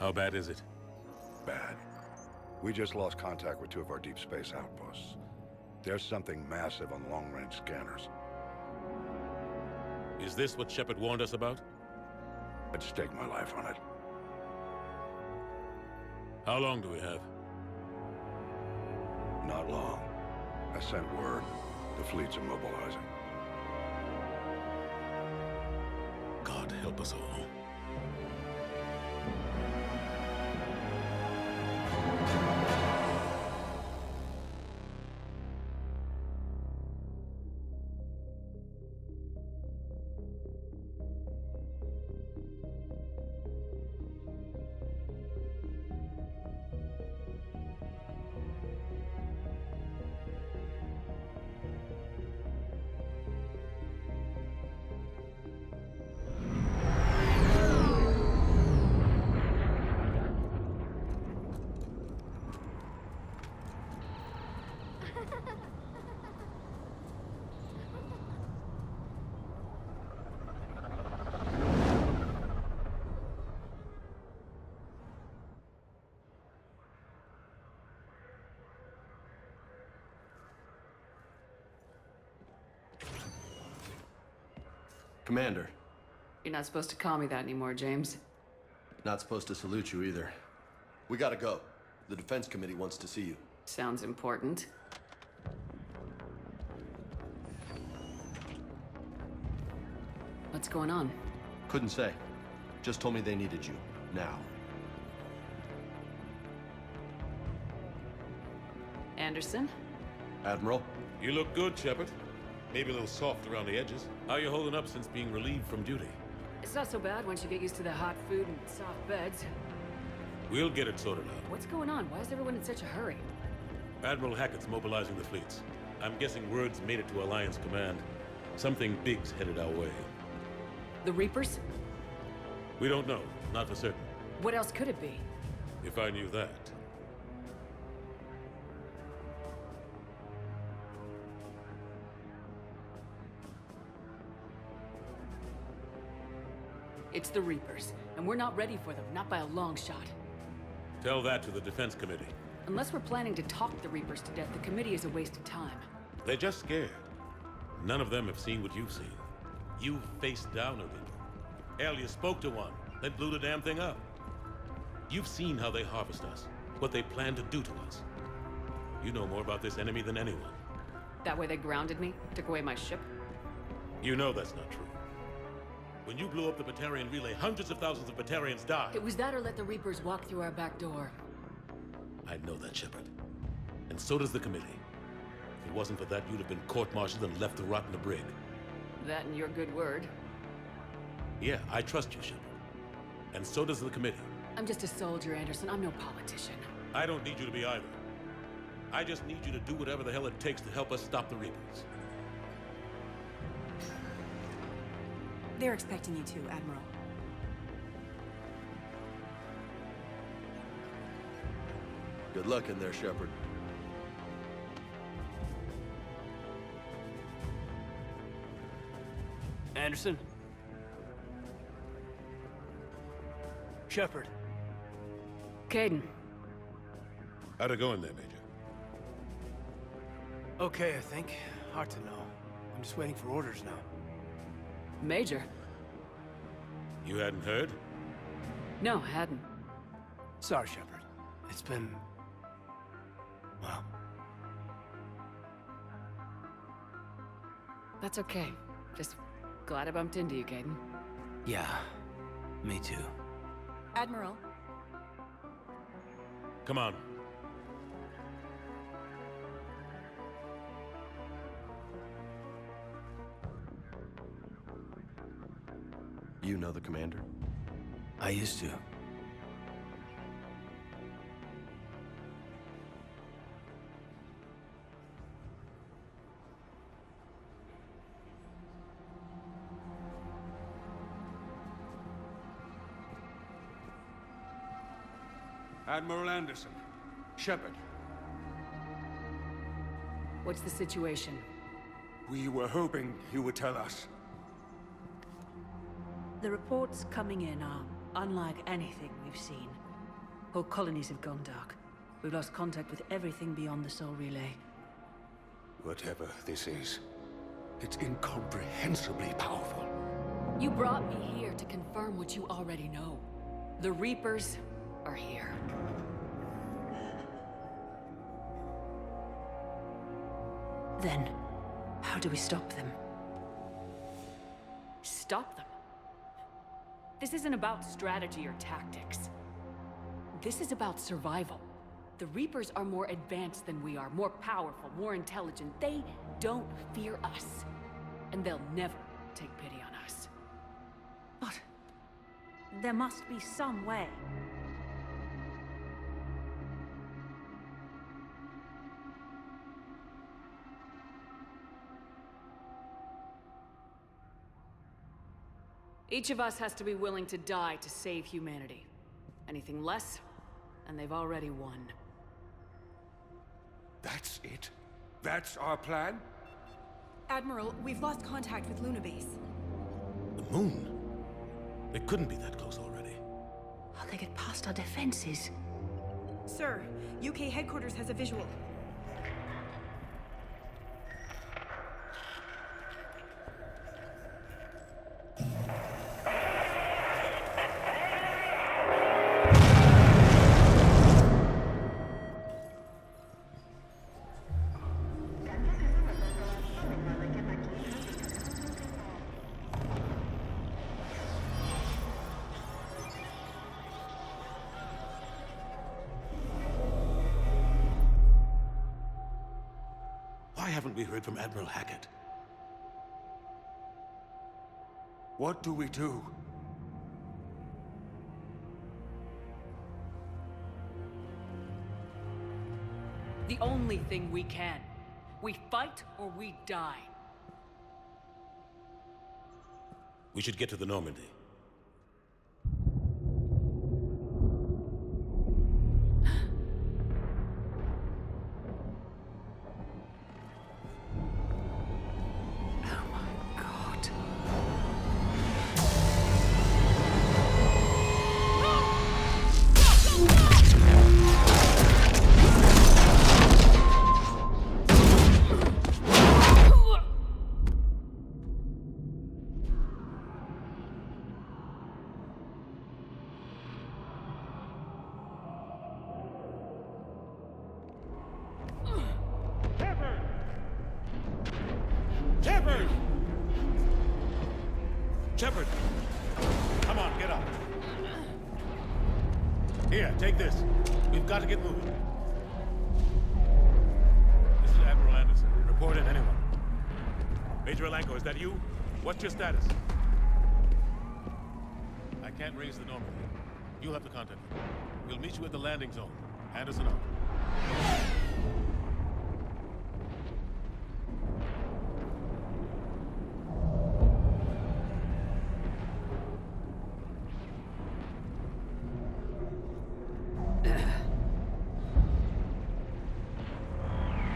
How bad is it? Bad. We just lost contact with two of our deep space outposts. There's something massive on long-range scanners. Is this what Shepard warned us about? I'd stake my life on it. How long do we have? Not long. I sent word. The fleet's immobilizing. God help us all. Commander. You're not supposed to call me that anymore, James. Not supposed to salute you either. We gotta go. The Defense Committee wants to see you. Sounds important. What's going on? Couldn't say. Just told me they needed you. Now. Anderson? Admiral? You look good, Shepard. Maybe a little soft around the edges. How you holding up since being relieved from duty? It's not so bad once you get used to the hot food and soft beds. We'll get it sorted out. What's going on? Why is everyone in such a hurry? Admiral Hackett's mobilizing the fleets. I'm guessing word's made it to Alliance Command. Something big's headed our way. The Reapers? We don't know. Not for certain. What else could it be? If I knew that. It's the Reapers, and we're not ready for them, not by a long shot. Tell that to the Defense Committee. Unless we're planning to talk the Reapers to death, the committee is a waste of time. They're just scared. None of them have seen what you've seen. You've faced down a Reaper. Hell, you spoke to one, then blew the damn thing up. You've seen how they harvest us, what they plan to do to us. You know more about this enemy than anyone. That way they grounded me, took away my ship. You know that's not true. When you blew up the Batarian relay, hundreds of thousands of Batarians died. It was that or let the Reapers walk through our back door. I know that, Shepard. And so does the committee. If it wasn't for that, you'd have been court-martialed and left to rot in the brig. That and your good word. Yeah, I trust you, Shepard. And so does the committee. I'm just a soldier, Anderson. I'm no politician. I don't need you to be either. I just need you to do whatever the hell it takes to help us stop the Reapers. They're expecting you to, Admiral. Good luck in there, Shepard. Anderson? Shepard. Kaidan. How'd it go in there, Major? Okay, I think. Hard to know. I'm just waiting for orders now. Major? You hadn't heard? No, I hadn't. Sorry, Shepard. It's been... well... That's okay. Just glad I bumped into you, Kaidan. yeah, me too. Admiral, Come on. You know the commander? I used to. Admiral Anderson. Shepard. What's the situation? We were hoping you would tell us. the reports coming in are unlike anything we've seen. Whole colonies have gone dark. We've lost contact with everything beyond the Sol Relay. Whatever this is, it's incomprehensibly powerful. You brought me here to confirm what you already know. The Reapers are here. Then, how do we stop them? Stop them. This isn't about strategy or tactics. This is about survival. The Reapers are more advanced than we are, more powerful, more intelligent. They don't fear us. And they'll never take pity on us. But there must be some way. Each of us has to be willing to die to save humanity. Anything less, and they've already won. That's it? That's our plan? Admiral, we've lost contact with Luna Base. The moon? It couldn't be that close already. How they get past our defenses? Sir, UK headquarters has a visual. Why haven't we heard from Admiral Hackett? What do we do? The only thing we can. We fight or we die. We should get to the Normandy. Shepard! Shepard! Come on, get up. Here, take this. We've got to get moving. This is Admiral Anderson. Report in, anyone. Major Alanko, is that you? What's your status? I can't raise the Normandy. You'll have to contact me. We'll meet you at the landing zone. Anderson out.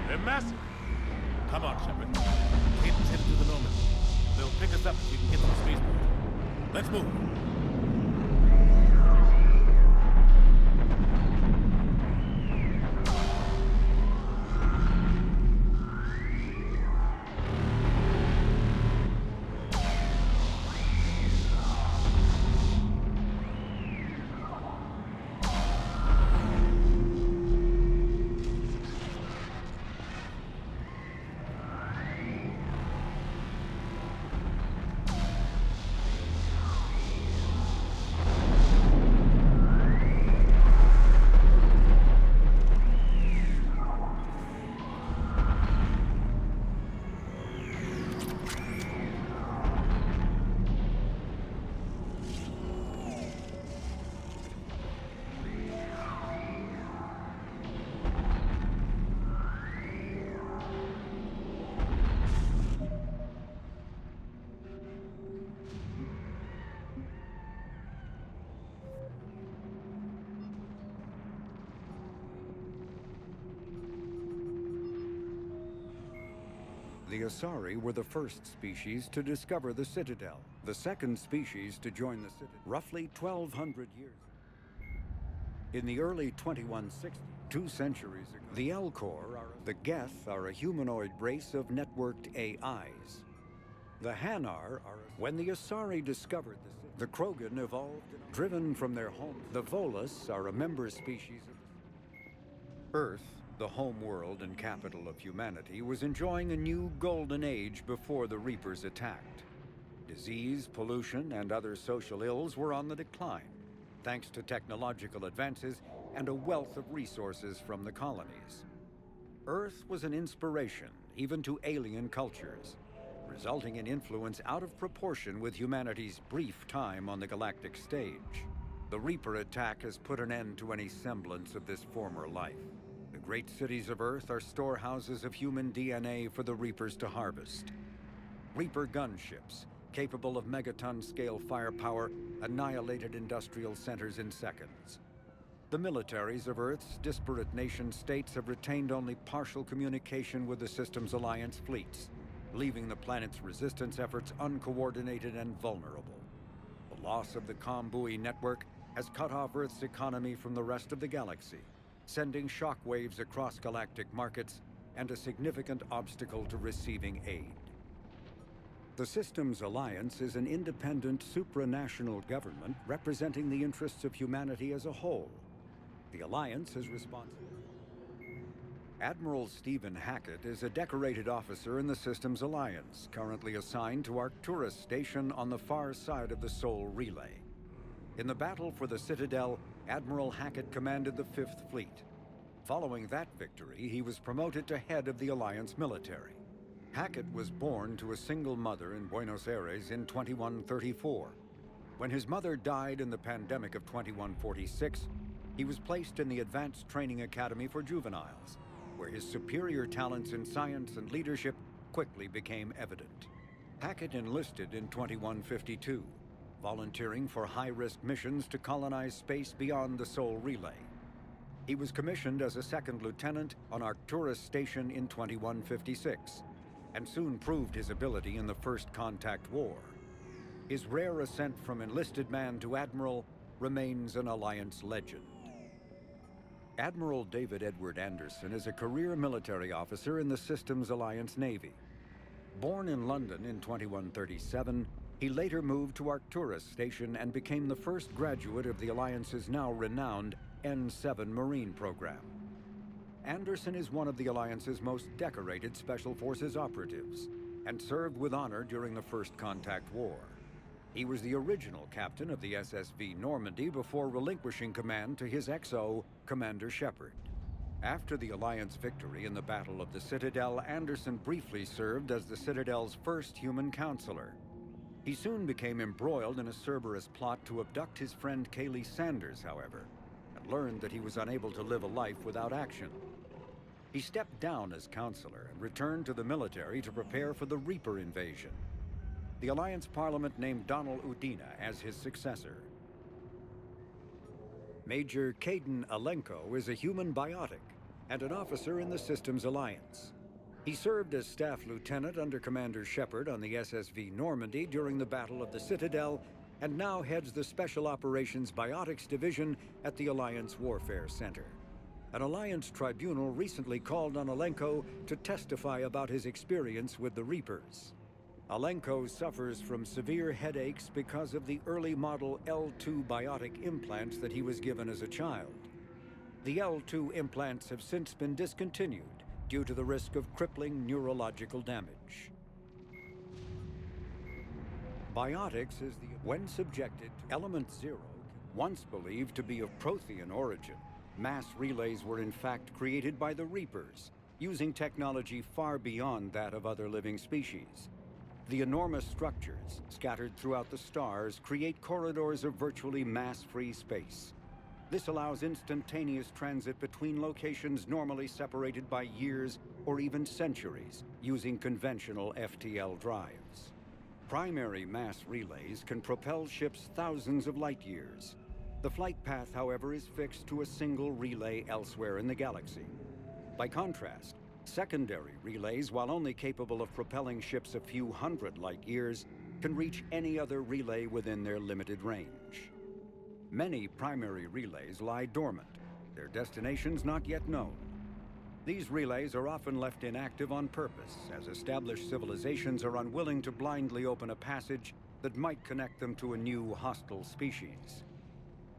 They're massive. Come on, Shepard. Caden's headed to the Normandy. They'll pick us up if we can get to the spaceport. Let's move. The Asari were the first species to discover the Citadel, the second species to join the Citadel roughly 1,200 years. In the early 2160s, 2 centuries ago, the Elcor, the Geth, are a humanoid race of networked AIs. The Hanar are... When the Asari discovered the Krogan evolved, driven from their home. The Volus are a member species of Earth, the home world and capital of humanity, was enjoying a new golden age before the Reapers attacked. Disease, pollution, and other social ills were on the decline, thanks to technological advances and a wealth of resources from the colonies. Earth was an inspiration, even to alien cultures, resulting in influence out of proportion with humanity's brief time on the galactic stage. The Reaper attack has put an end to any semblance of this former life. The great cities of Earth are storehouses of human DNA for the Reapers to harvest. Reaper gunships, capable of megaton-scale firepower, annihilated industrial centers in seconds. The militaries of Earth's disparate nation-states have retained only partial communication with the Systems Alliance fleets, leaving the planet's resistance efforts uncoordinated and vulnerable. The loss of the comm buoy network has cut off Earth's economy from the rest of the galaxy, sending shockwaves across galactic markets and a significant obstacle to receiving aid. The Systems Alliance is an independent supranational government representing the interests of humanity as a whole. The Alliance is responsible. Admiral Stephen Hackett is a decorated officer in the Systems Alliance, currently assigned to Arcturus Station on the far side of the Sol Relay. In the battle for the Citadel, Admiral Hackett commanded the 5th Fleet. Following that victory, he was promoted to head of the Alliance military. Hackett was born to a single mother in Buenos Aires in 2134. When his mother died in the pandemic of 2146, he was placed in the Advanced Training Academy for Juveniles, where his superior talents in science and leadership quickly became evident. Hackett enlisted in 2152, volunteering for high-risk missions to colonize space beyond the Sol Relay. He was commissioned as a 2nd lieutenant on Arcturus Station in 2156, and soon proved his ability in the First Contact War. His rare ascent from enlisted man to admiral remains an Alliance legend. Admiral David Edward Anderson is a career military officer in the Systems Alliance Navy. Born in London in 2137, he later moved to Arcturus Station and became the first graduate of the Alliance's now renowned N7 Marine program. Anderson is one of the Alliance's most decorated Special Forces operatives, and served with honor during the First Contact War. He was the original captain of the SSV Normandy before relinquishing command to his XO, Commander Shepard. After the Alliance victory in the Battle of the Citadel, Anderson briefly served as the Citadel's first human counselor. He soon became embroiled in a Cerberus plot to abduct his friend Kaylee Sanders, however, and learned that he was unable to live a life without action. He stepped down as counselor and returned to the military to prepare for the Reaper invasion. The Alliance Parliament named Donald Udina as his successor. Major Caden Alenko is a human biotic and an officer in the Systems Alliance. He served as staff lieutenant under Commander Shepard on the SSV Normandy during the Battle of the Citadel, and now heads the Special Operations Biotics Division at the Alliance Warfare Center. An Alliance tribunal recently called on Alenko to testify about his experience with the Reapers. Alenko suffers from severe headaches because of the early model L2 biotic implants that he was given as a child. The L2 implants have since been discontinued due to the risk of crippling neurological damage. Biotics is when subjected to element zero, once believed to be of Prothean origin. Mass relays were in fact created by the Reapers, using technology far beyond that of other living species. The enormous structures, scattered throughout the stars, create corridors of virtually mass-free space. This allows instantaneous transit between locations normally separated by years or even centuries, using conventional FTL drives. Primary mass relays can propel ships thousands of light years. The flight path, however, is fixed to a single relay elsewhere in the galaxy. By contrast, secondary relays, while only capable of propelling ships a few hundred light years, can reach any other relay within their limited range. Many primary relays lie dormant, their destinations not yet known. These relays are often left inactive on purpose, as established civilizations are unwilling to blindly open a passage that might connect them to a new hostile species.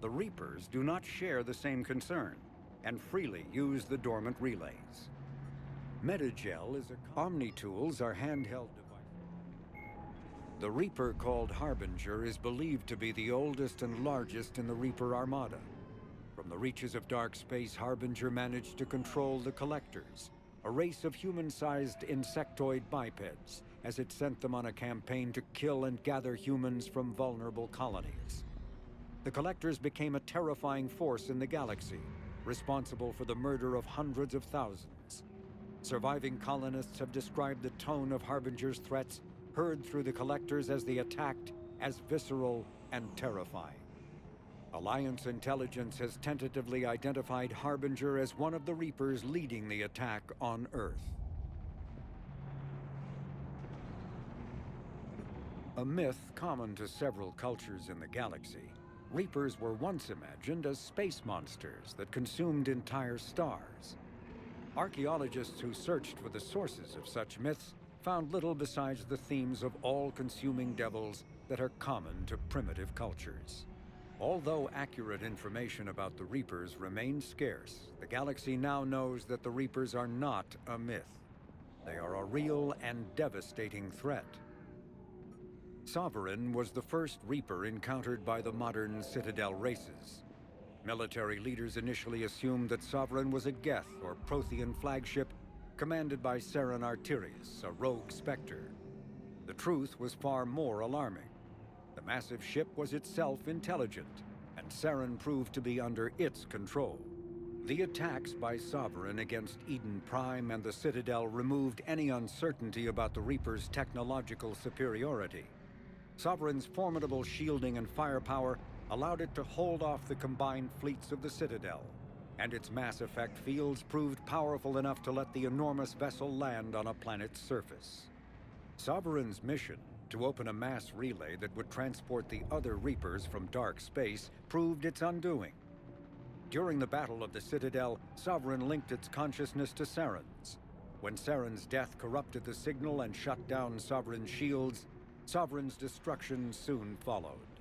The Reapers do not share the same concern, and freely use the dormant relays. Metagel is a... Omni-tools are handheld devices. The Reaper called Harbinger is believed to be the oldest and largest in the Reaper Armada. From the reaches of dark space, Harbinger managed to control the Collectors, a race of human-sized insectoid bipeds, as it sent them on a campaign to kill and gather humans from vulnerable colonies. The Collectors became a terrifying force in the galaxy, responsible for the murder of hundreds of thousands. Surviving colonists have described the tone of Harbinger's threats heard through the Collectors as they attacked as visceral and terrifying. Alliance intelligence has tentatively identified Harbinger as one of the Reapers leading the attack on Earth. A myth common to several cultures in the galaxy, Reapers were once imagined as space monsters that consumed entire stars. Archaeologists who searched for the sources of such myths found little besides the themes of all-consuming devils that are common to primitive cultures. Although accurate information about the Reapers remains scarce, the galaxy now knows that the Reapers are not a myth. They are a real and devastating threat. Sovereign was the first Reaper encountered by the modern Citadel races. Military leaders initially assumed that Sovereign was a Geth or Prothean flagship commanded by Saren Arterius, a rogue Spectre. The truth was far more alarming. The massive ship was itself intelligent, and Saren proved to be under its control. The attacks by Sovereign against Eden Prime and the Citadel removed any uncertainty about the Reaper's technological superiority. Sovereign's formidable shielding and firepower allowed it to hold off the combined fleets of the Citadel, and its mass effect fields proved powerful enough to let the enormous vessel land on a planet's surface. Sovereign's mission, to open a mass relay that would transport the other Reapers from dark space, proved its undoing. During the Battle of the Citadel, Sovereign linked its consciousness to Saren's. When Saren's death corrupted the signal and shut down Sovereign's shields, Sovereign's destruction soon followed.